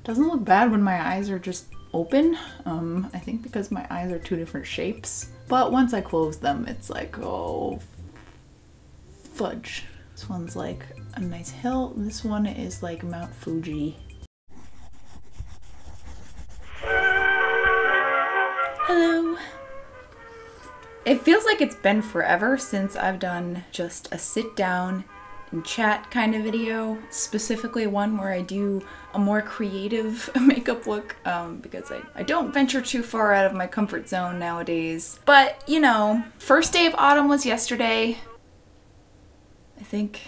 Doesn't look bad when my eyes are just open. I think because my eyes are two different shapes. But once I close them, it's like, oh, fudge. This one's like a nice hill. This one is like Mount Fuji. Hello. It feels like it's been forever since I've done just a sit down and chat kind of video, specifically one where I do a more creative makeup look because I don't venture too far out of my comfort zone nowadays. But, you know, first day of autumn was yesterday, I think.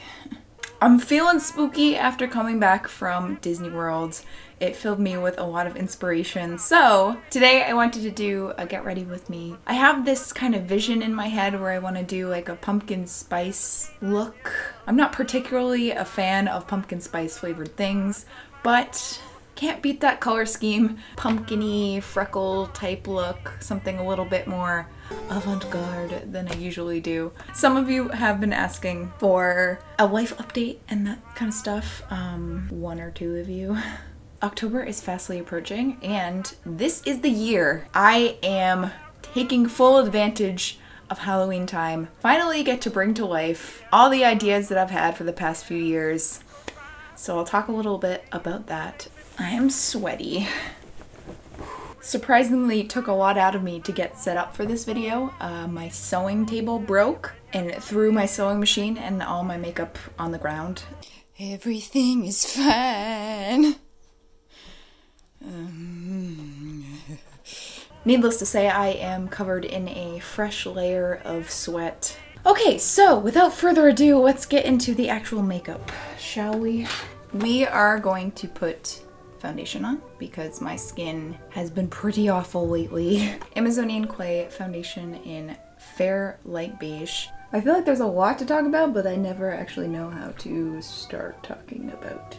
I'm feeling spooky after coming back from Disney World. It filled me with a lot of inspiration. So today I wanted to do a get ready with me. I have this kind of vision in my head where I want to do like a pumpkin spice look. I'm not particularly a fan of pumpkin spice flavored things, but can't beat that color scheme. Pumpkin-y, freckle type look, something a little bit more avant-garde than I usually do. Some of you have been asking for a life update and that kind of stuff. One or two of you. October is fastly approaching and this is the year I am taking full advantage of Halloween time. Finally get to bring to life all the ideas that I've had for the past few years. So I'll talk a little bit about that. I am sweaty. Surprisingly, it took a lot out of me to get set up for this video. My sewing table broke and it threw my sewing machine and all my makeup on the ground. Everything is fine. Needless to say, I am covered in a fresh layer of sweat. Okay, so without further ado, let's get into the actual makeup, shall we? We are going to put foundation on because my skin has been pretty awful lately. Amazonian Clay foundation in Fair Light Beige. I feel like there's a lot to talk about, but I never actually know how to start talking about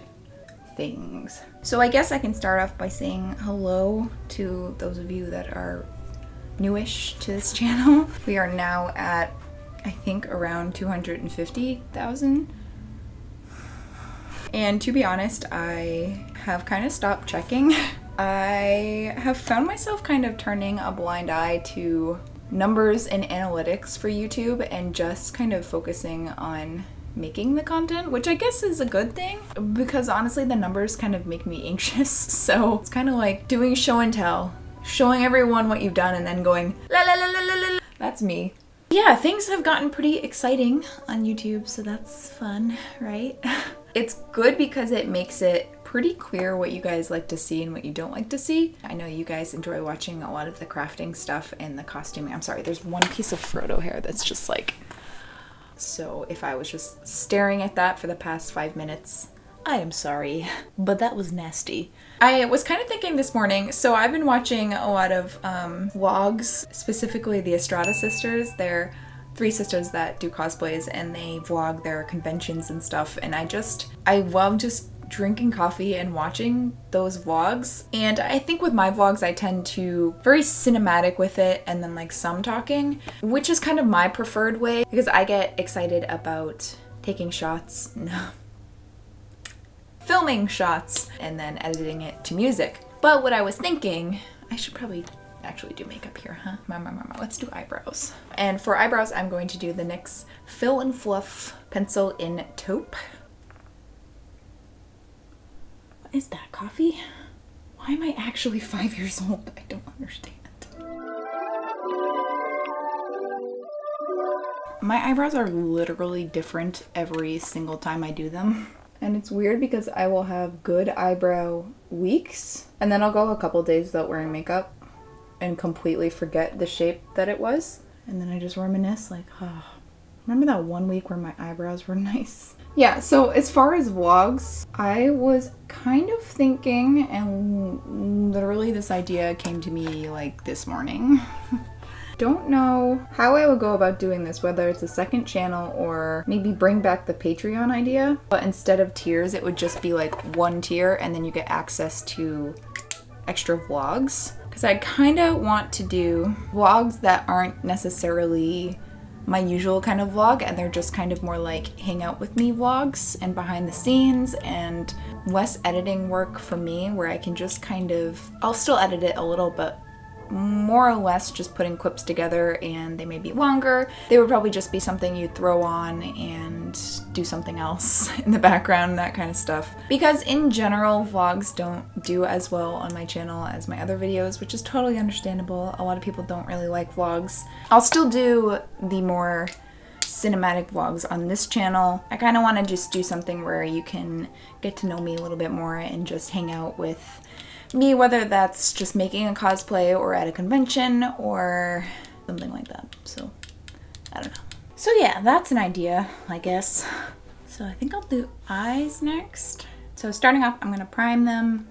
things. So I guess I can start off by saying hello to those of you that are newish to this channel. We are now at, I think, around 250,000. And to be honest, I have kind of stopped checking. I have found myself kind of turning a blind eye to numbers and analytics for YouTube and just kind of focusing on making the content, which I guess is a good thing because honestly the numbers kind of make me anxious. So it's kind of like doing show and tell, showing everyone what you've done and then going la la la la la la. That's me. Yeah, things have gotten pretty exciting on YouTube, so that's fun, right? It's good because it makes it pretty clear what you guys like to see and what you don't like to see. I know you guys enjoy watching a lot of the crafting stuff and the costuming. I'm sorry, there's one piece of Frodo hair that's just like... So if I was just staring at that for the past 5 minutes, I am sorry, but that was nasty. I was kind of thinking this morning, so I've been watching a lot of vlogs, specifically the Estrada sisters. They're 3 sisters that do cosplays and they vlog their conventions and stuff, and I love just drinking coffee and watching those vlogs. And I think with my vlogs I tend to very cinematic with it and then like some talking, which is kind of my preferred way because I get excited about taking shots, filming shots and then editing it to music. But what I was thinking, I should probably actually do makeup here, huh? Let's do eyebrows. And for eyebrows I'm going to do the NYX Fill and Fluff Pencil in Taupe. What is that, coffee? Why am I actually 5 years old? I don't understand. My eyebrows are literally different every single time I do them. And it's weird because I will have good eyebrow weeks and then I'll go a couple days without wearing makeup and completely forget the shape that it was. And then I just reminisce like, oh, remember that one week where my eyebrows were nice? Yeah, so as far as vlogs, I was kind of thinking, and literally this idea came to me like this morning. Don't know how I would go about doing this, whether it's a second channel or maybe bring back the Patreon idea. But instead of tiers, it would just be like one tier and then you get access to extra vlogs. Because I kind of want to do vlogs that aren't necessarily my usual kind of vlog, and they're just kind of more like hang out with me vlogs and behind the scenes and less editing work for me, where I can just kind of, I'll still edit it a little, but more or less just putting clips together, and they may be longer. They would probably just be something you'd throw on and do something else in the background, that kind of stuff. Because in general, vlogs don't do as well on my channel as my other videos, which is totally understandable. A lot of people don't really like vlogs. I'll still do the more cinematic vlogs on this channel. I kind of want to just do something where you can get to know me a little bit more and just hang out with me, whether that's just making a cosplay or at a convention or something like that. So I don't know. So yeah, that's an idea, I guess. So I think I'll do eyes next. So starting off, I'm gonna prime them.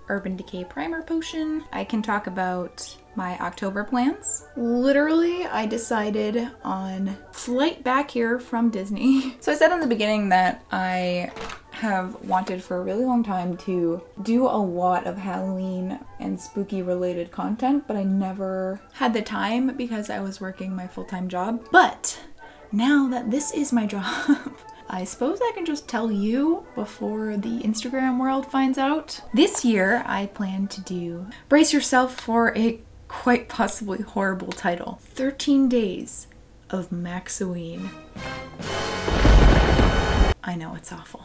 Urban Decay Primer Potion. I can talk about my October plans. Literally, I decided on flight back here from Disney. So I said in the beginning that I have wanted for a really long time to do a lot of Halloween and spooky related content, but I never had the time because I was working my full-time job. But now that this is my job, I suppose I can just tell you before the Instagram world finds out. This year, I plan to do, brace yourself for a quite possibly horrible title, 13 Days of Maxoween. I know it's awful,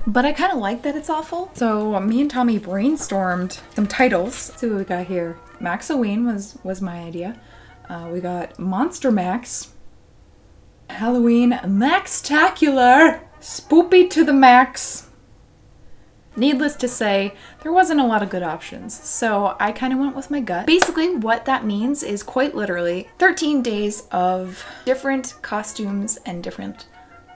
but I kind of like that it's awful. So me and Tommy brainstormed some titles. Let's see what we got here. Maxoween was my idea. We got Monster Max, Halloween Maxtacular, Spoopy to the Max. Needless to say, there wasn't a lot of good options, so I kind of went with my gut. Basically, what that means is quite literally 13 days of different costumes and different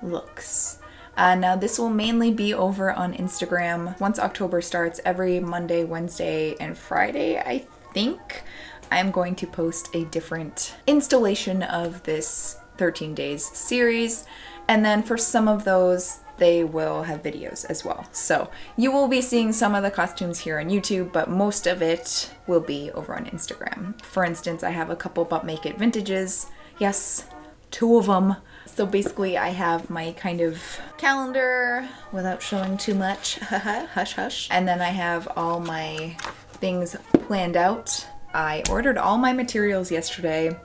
looks. Now this will mainly be over on Instagram once October starts. Every Monday, Wednesday, and Friday, I think, I'm going to post a different installation of this 13 days series, and then for some of those they will have videos as well. So you will be seeing some of the costumes here on YouTube, but most of it will be over on Instagram. For instance, I have a couple But Make It vintages. Yes, 2 of them. So basically I have my kind of calendar without showing too much, hush hush. And then I have all my things planned out. I ordered all my materials yesterday.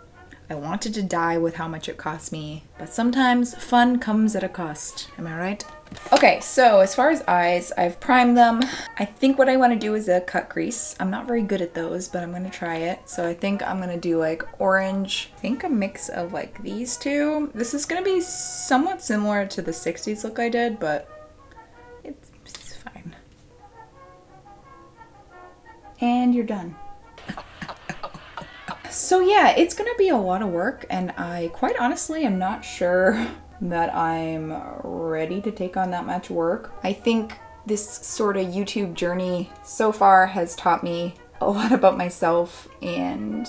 I wanted to die with how much it cost me, but sometimes fun comes at a cost. Am I right? Okay, so as far as eyes, I've primed them. I think what I want to do is a cut crease. I'm not very good at those, but I'm going to try it. So I think I'm going to do like orange, I think a mix of like these two. This is going to be somewhat similar to the 60s look I did, but it's fine. And you're done. So yeah, it's gonna be a lot of work, and I quite honestly am not sure that I'm ready to take on that much work. I think this sort of YouTube journey so far has taught me a lot about myself and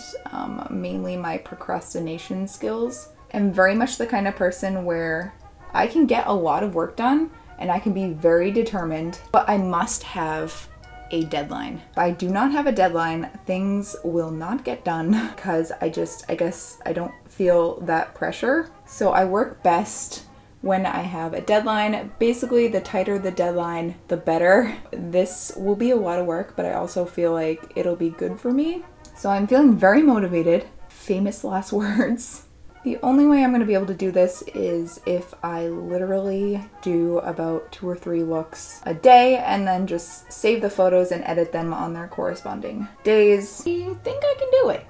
mainly my procrastination skills. I'm very much the kind of person where I can get a lot of work done and I can be very determined, but I must have a deadline. If I do not have a deadline, things will not get done because I guess I don't feel that pressure. So I work best when I have a deadline. Basically, the tighter the deadline, the better. This will be a lot of work, but I also feel like it'll be good for me. So I'm feeling very motivated. Famous last words. The only way I'm going to be able to do this is if I literally do about 2 or 3 looks a day and then just save the photos and edit them on their corresponding days. I think I can do it,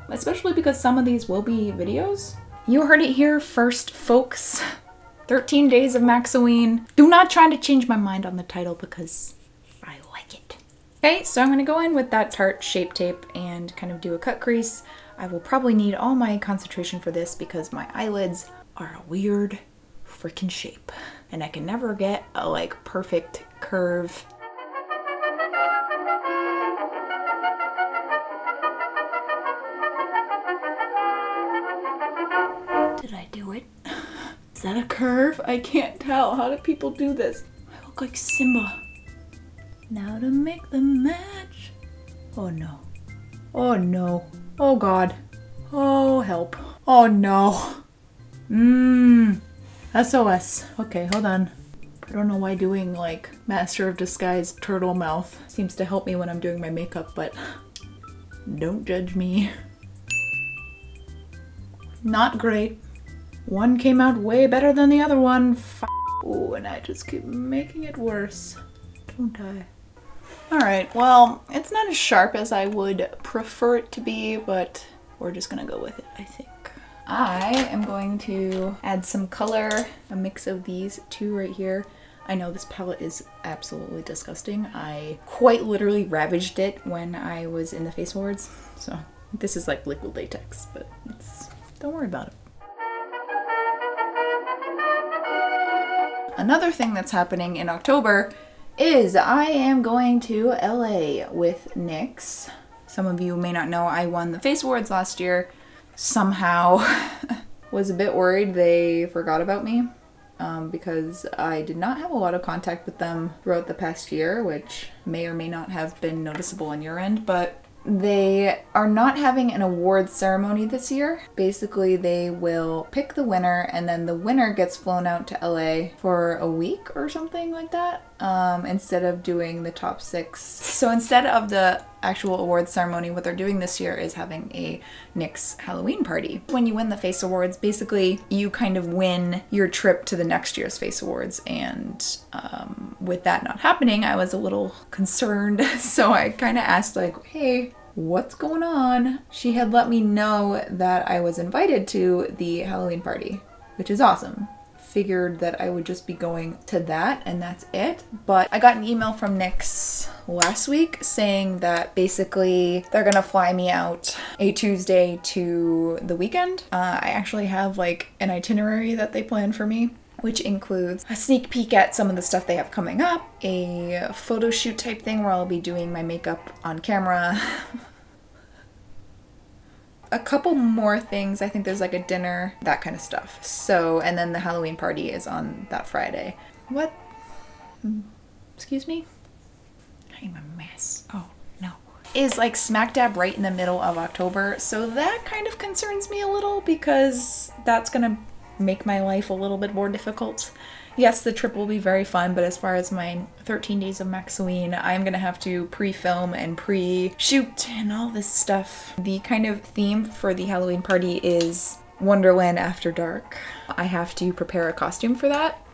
especially because some of these will be videos. You heard it here first, folks. 13 Days of Maxoween. Do not try to change my mind on the title because I like it. Okay, so I'm going to go in with that Tarte Shape Tape and kind of do a cut crease. I will probably need all my concentration for this because my eyelids are a weird freaking shape and I can never get a like perfect curve. Did I do it? Is that a curve? I can't tell. How do people do this? I look like Simba. Now to make the match. Oh no. Oh no. Oh god. Oh help. Oh no. SOS. Okay, hold on. I don't know why doing like Master of Disguise turtle mouth seems to help me when I'm doing my makeup, but don't judge me. Not great. One came out way better than the other one. Oh, and I just keep making it worse, don't I? Alright, well, it's not as sharp as I would prefer it to be, but we're just gonna go with it, I think. I am going to add some color, a mix of these two right here. I know this palette is absolutely disgusting. I quite literally ravaged it when I was in the Face Awards, so this is like liquid latex, but don't worry about it. Another thing that's happening in October is I am going to LA with NYX. Some of you may not know I won the Face Awards last year. Somehow was a bit worried they forgot about me because I did not have a lot of contact with them throughout the past year, which may or may not have been noticeable on your end, but they are not having an awards ceremony this year. Basically, they will pick the winner and then the winner gets flown out to LA for a week or something like that, instead of doing the top 6. So instead of the actual awards ceremony, what they're doing this year is having a NYX Halloween party. When you win the Face Awards, basically you kind of win your trip to the next year's Face Awards, and with that not happening, I was a little concerned. So I kind of asked like, hey, what's going on? She had let me know that I was invited to the Halloween party, which is awesome. Figured that I would just be going to that and that's it. But I got an email from NYX last week saying that basically they're gonna fly me out a Tuesday to the weekend. I actually have like an itinerary that they planned for me, which includes a sneak peek at some of the stuff they have coming up, a photo shoot type thing where I'll be doing my makeup on camera, a couple more things. I think there's like a dinner, that kind of stuff. So, and then the Halloween party is on that Friday. What? Excuse me? I'm a mess. Oh, no. Is like smack dab right in the middle of October. So that kind of concerns me a little because that's gonna make my life a little bit more difficult. Yes, the trip will be very fun, but as far as my 13 days of Maxoween, I'm gonna have to pre-film and pre-shoot and all this stuff. The kind of theme for the Halloween party is Wonderland After Dark. I have to prepare a costume for that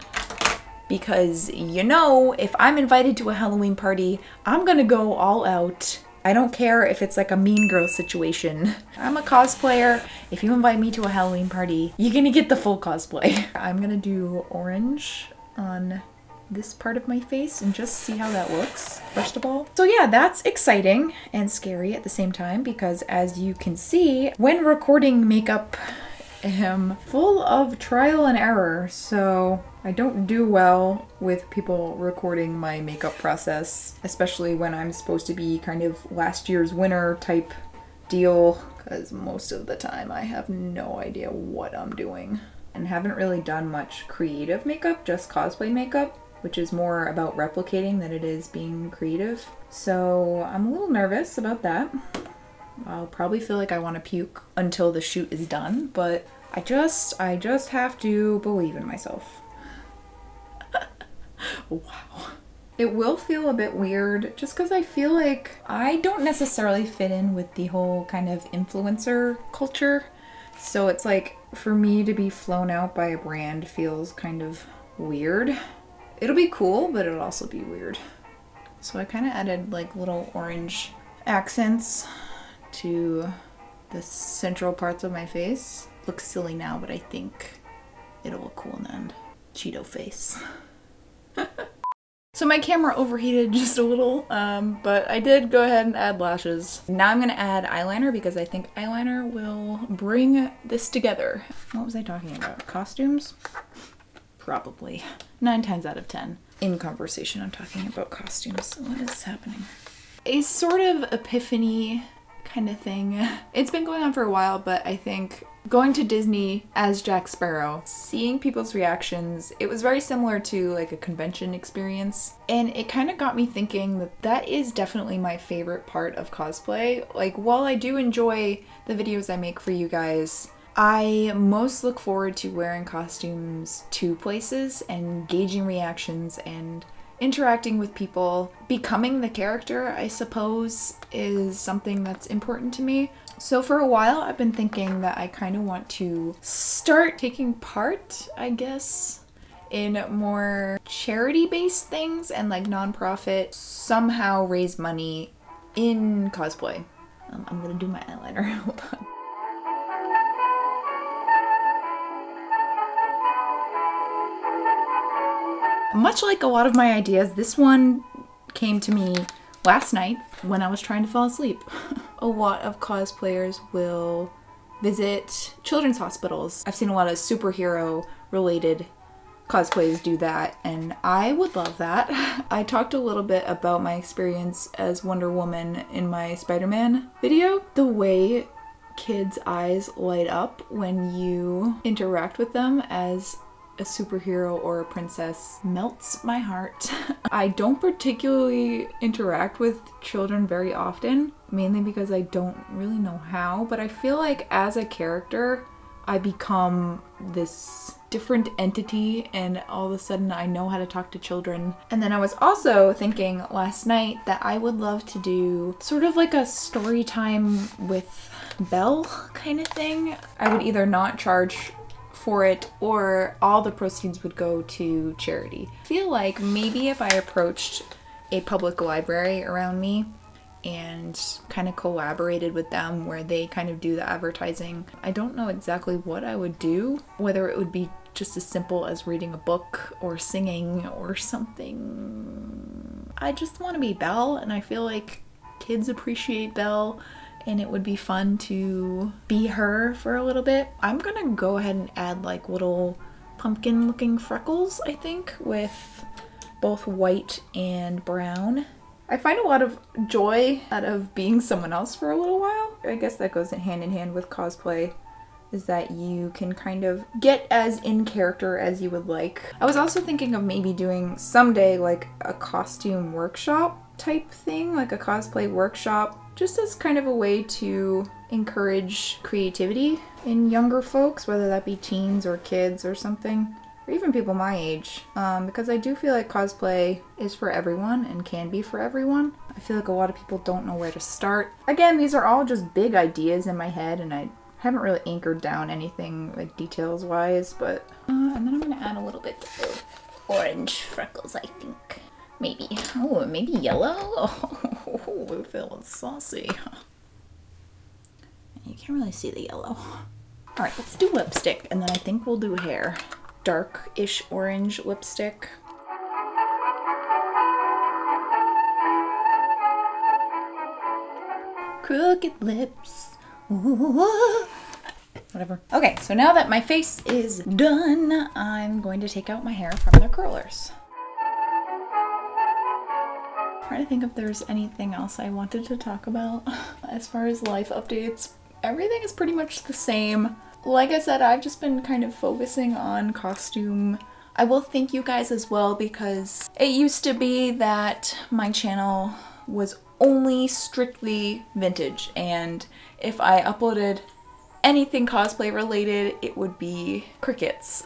because, you know, if I'm invited to a Halloween party, I'm gonna go all out. I don't care if it's like a Mean Girl situation. I'm a cosplayer. If you invite me to a Halloween party, you're gonna get the full cosplay. I'm gonna do orange on this part of my face and just see how that looks, first of all. So yeah, that's exciting and scary at the same time because as you can see, when recording makeup, I'm full of trial and error, so I don't do well with people recording my makeup process, especially when I'm supposed to be kind of last year's winner type deal, because most of the time I have no idea what I'm doing and haven't really done much creative makeup, just cosplay makeup, which is more about replicating than it is being creative. So I'm a little nervous about that. I'll probably feel like I want to puke until the shoot is done, but I just have to believe in myself. Wow. It will feel a bit weird just because I feel like I don't necessarily fit in with the whole kind of influencer culture. So it's like for me to be flown out by a brand feels kind of weird. It'll be cool, but it'll also be weird. So I kind of added like little orange accents to the central parts of my face. Looks silly now, but I think it'll look cool in the end. Cheeto face. So my camera overheated just a little, but I did go ahead and add lashes. Now I'm gonna add eyeliner because I think eyeliner will bring this together. What was I talking about? Costumes? Probably. 9 times out of 10. In conversation, I'm talking about costumes. What is happening? A sort of epiphany kind of thing. It's been going on for a while, but I think going to Disney as Jack Sparrow, seeing people's reactions, it was very similar to like a convention experience. And it kind of got me thinking that that is definitely my favorite part of cosplay. Like while I do enjoy the videos I make for you guys, I most look forward to wearing costumes to places and gauging reactions and interacting with people. Becoming the character, I suppose, is something that's important to me. So for a while, I've been thinking that I kind of want to start taking part, I guess, in more charity-based things and like nonprofit, somehow raise money in cosplay. I'm gonna do my eyeliner. Hold on. Much like a lot of my ideas, this one came to me last night when I was trying to fall asleep. A lot of cosplayers will visit children's hospitals. I've seen a lot of superhero related cosplays do that, and I would love that. I talked a little bit about my experience as Wonder Woman in my Spider-Man video. The way kids' eyes light up when you interact with them as a superhero or a princess melts my heart. I don't particularly interact with children very often, mainly because I don't really know how, but I feel like as a character, I become this different entity and all of a sudden I know how to talk to children. And then I was also thinking last night that I would love to do sort of like a story time with Belle kind of thing. I would either not charge for it or all the proceeds would go to charity. I feel like maybe if I approached a public library around me and kind of collaborated with them where they kind of do the advertising. I don't know exactly what I would do, whether it would be just as simple as reading a book or singing or something. I just want to be Belle, and I feel like kids appreciate Belle and it would be fun to be her for a little bit. I'm gonna go ahead and add like little pumpkin looking freckles, I think, with both white and brown. I find a lot of joy out of being someone else for a little while. I guess that goes hand in hand with cosplay, is that you can kind of get as in character as you would like. I was also thinking of maybe doing someday like a costume workshop type thing, like a cosplay workshop, just as kind of a way to encourage creativity in younger folks, whether that be teens or kids or something. Or even people my age, because I do feel like cosplay is for everyone and can be for everyone. I feel like a lot of people don't know where to start. Again, these are all just big ideas in my head and I haven't really anchored down anything like details wise, but and then I'm gonna add a little bit of orange freckles, I think. Maybe. Oh, maybe yellow? Oh, we're feeling saucy. You can't really see the yellow. All right, let's do lipstick and then I think we'll do hair. Dark-ish orange lipstick. Crooked lips. Ooh. Whatever. Okay, so now that my face is done, I'm going to take out my hair from the curlers. Trying to think if there's anything else I wanted to talk about as far as life updates. Everything is pretty much the same. Like I said, I've just been kind of focusing on costume. I will thank you guys as well because it used to be that my channel was only strictly vintage, and if I uploaded anything cosplay related, it would be crickets.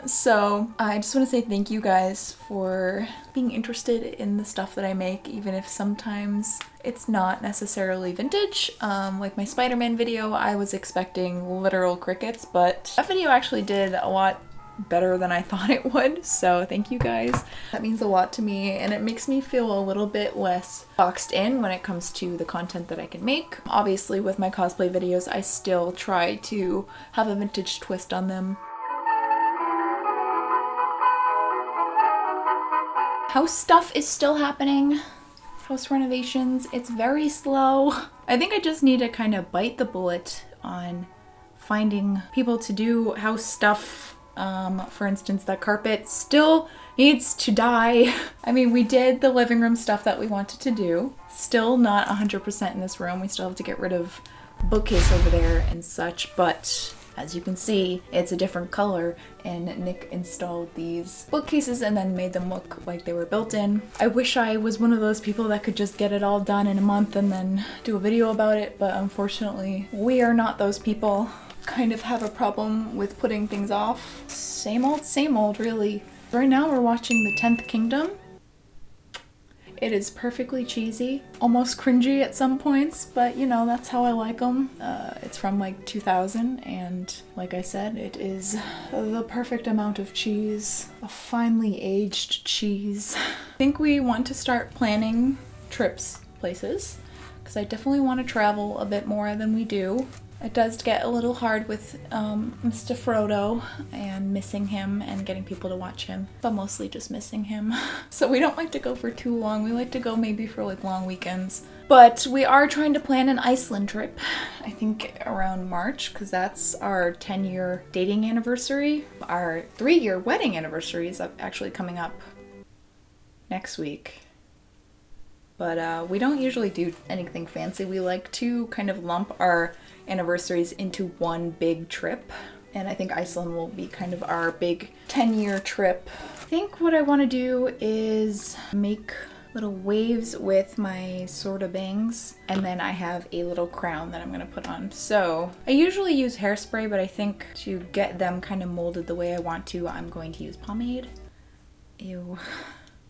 So I just want to say thank you guys for being interested in the stuff that I make, even if sometimes it's not necessarily vintage. Like my Spider-Man video, I was expecting literal crickets, but that video actually did a lot better than I thought it would, so thank you guys. That means a lot to me, and it makes me feel a little bit less boxed in when it comes to the content that I can make. Obviously, with my cosplay videos, I still try to have a vintage twist on them. House stuff is still happening. House renovations, it's very slow. I think I just need to kind of bite the bullet on finding people to do house stuff. For instance, that carpet still needs to die. I mean, we did the living room stuff that we wanted to do. Still not 100% in this room. We still have to get rid of the bookcase over there and such, but as you can see, it's a different color, and Nick installed these bookcases and then made them look like they were built in. I wish I was one of those people that could just get it all done in a month and then do a video about it, but unfortunately, we are not those people. kind of have a problem with putting things off. Same old, really. Right now we're watching The 10th Kingdom. It is perfectly cheesy, almost cringy at some points, but you know, that's how I like them. It's from like 2000, and like I said, it is the perfect amount of cheese. A finely aged cheese. I think we want to start planning trips places, because I definitely want to travel a bit more than we do. It does get a little hard with Mr. Frodo and missing him and getting people to watch him, but mostly just missing him. So we don't like to go for too long. We like to go maybe for like long weekends. But we are trying to plan an Iceland trip, I think around March, because that's our 10-year dating anniversary. Our 3-year wedding anniversary is actually coming up next week. But we don't usually do anything fancy. We like to kind of lump our anniversaries into one big trip. And I think Iceland will be kind of our big 10-year trip. I think what I want to do is make little waves with my sorta bangs. And then I have a little crown that I'm going to put on. So I usually use hairspray, but I think to get them kind of molded the way I want to, I'm going to use pomade. Ew.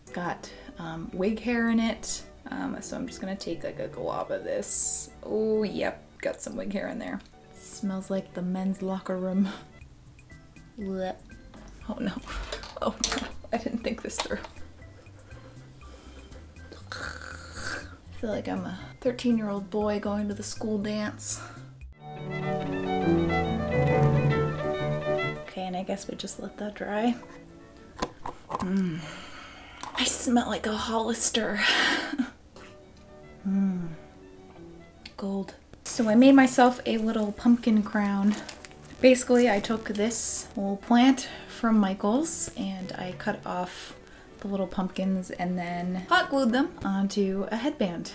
It's got wig hair in it. So I'm just gonna take like a glob of this. Oh, yep, got some wig hair in there. It smells like the men's locker room. Blech. Oh no, oh no, I didn't think this through. I feel like I'm a 13-year-old boy going to the school dance. Okay, and I guess we just let that dry. I smell like a Hollister. Gold. So I made myself a little pumpkin crown. Basically, I took this little plant from Michael's and I cut off the little pumpkins and then hot glued them onto a headband.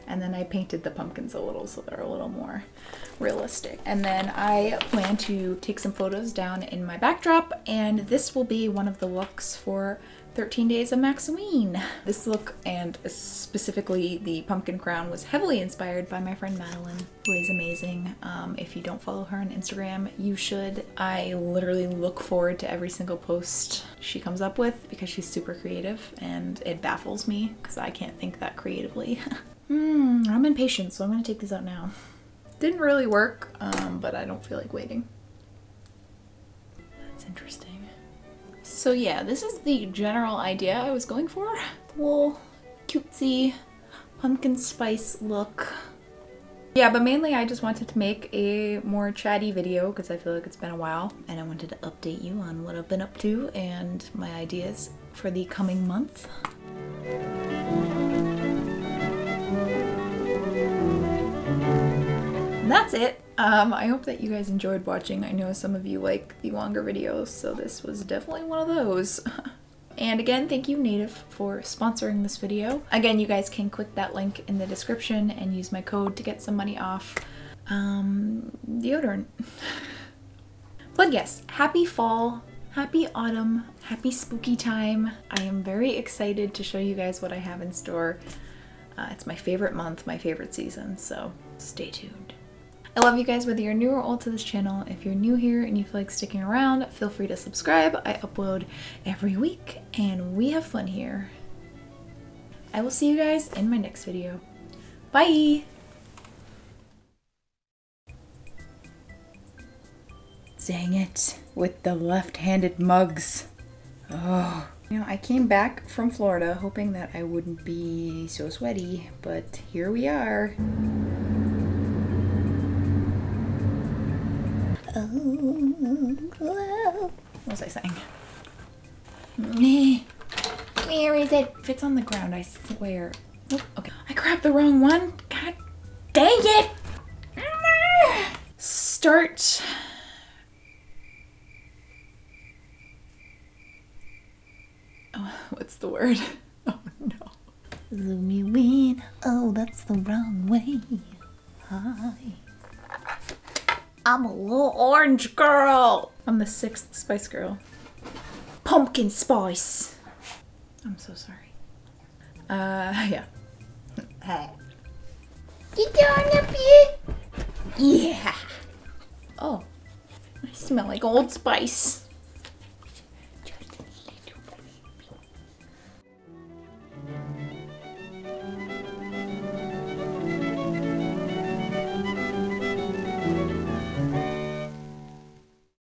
And then I painted the pumpkins a little so they're a little more realistic. And then I plan to take some photos down in my backdrop, and this will be one of the looks for 13 Days of Maxween. This look, and specifically the pumpkin crown, was heavily inspired by my friend Madeline, who is amazing. If you don't follow her on Instagram, you should. I literally look forward to every single post she comes up with because she's super creative, and it baffles me because I can't think that creatively. I'm impatient, so I'm gonna take these out now. Didn't really work, but I don't feel like waiting. That's interesting. So yeah, this is the general idea I was going for. The little cutesy pumpkin spice look. Yeah, but mainly I just wanted to make a more chatty video because I feel like it's been a while, and I wanted to update you on what I've been up to and my ideas for the coming month. And that's it. I hope that you guys enjoyed watching. I know some of you like the longer videos, so this was definitely one of those. And again, thank you Native for sponsoring this video. Again, you guys can click that link in the description and use my code to get some money off deodorant. But yes, happy fall, happy autumn, happy spooky time. I am very excited to show you guys what I have in store. It's my favorite month, my favorite season, so stay tuned. I love you guys whether you're new or old to this channel. If you're new here and you feel like sticking around, feel free to subscribe. I upload every week and we have fun here. I will see you guys in my next video. Bye! Dang it, with the left-handed mugs. Oh. You know, I came back from Florida hoping that I wouldn't be so sweaty, but here we are. What was I saying? Where is it? If it's on the ground, I swear. Oh, okay. I grabbed the wrong one. God dang it! Start. Oh, what's the word? Oh no. Zoom you in. Oh, that's the wrong way. Hi. I'm a little orange girl. I'm the 6th Spice Girl. Pumpkin spice. I'm so sorry. Yeah. Hey. You going up here? Yeah. Oh, I smell like Old Spice.